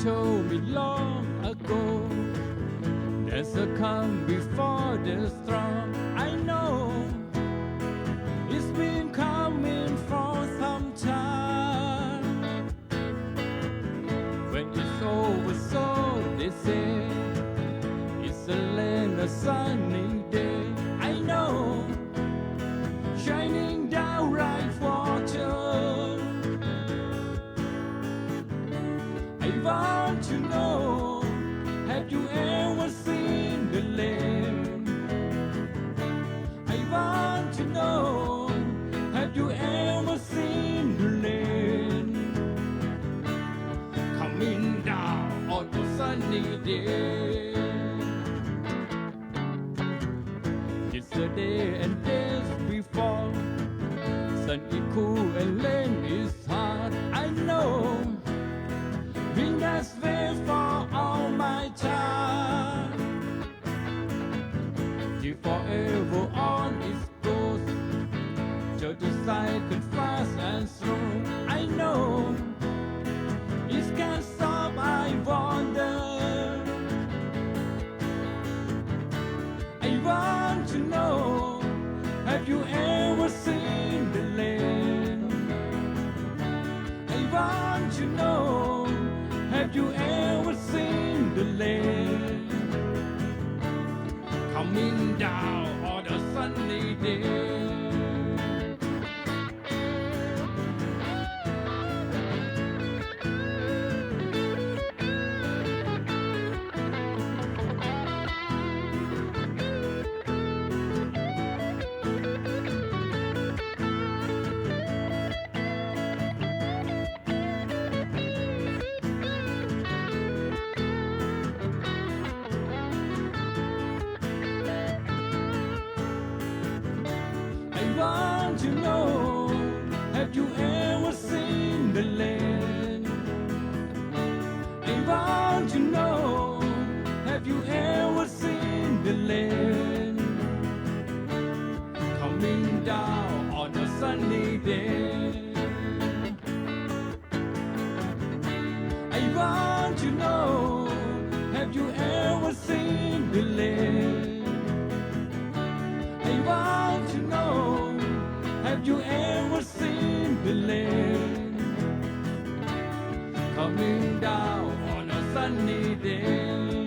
told me long ago, there's a calm before the storm. I know it's been coming for some time. When it's over, so they say, it's a land of sunny day. I know, shining down like water. I want to know, have you ever seen the land? I want to know, have you ever seen the land? Coming down on a sunny day. Yesterday and days before, sun is cool and rain is hard. I know, been that way for all my time. You forever on its course, just the cycle fast and slow. I know, it can't stop, I wonder. I want to know, have you ever seen the land? I want to know, have you ever seen the land? Coming down on a sunny day. I want to know, have you ever seen the land? I want to know, have you ever seen the land? Coming down on a sunny day. I want to know, have you ever seen the land? I want to know, have you ever seen the land? Coming down on a sunny day.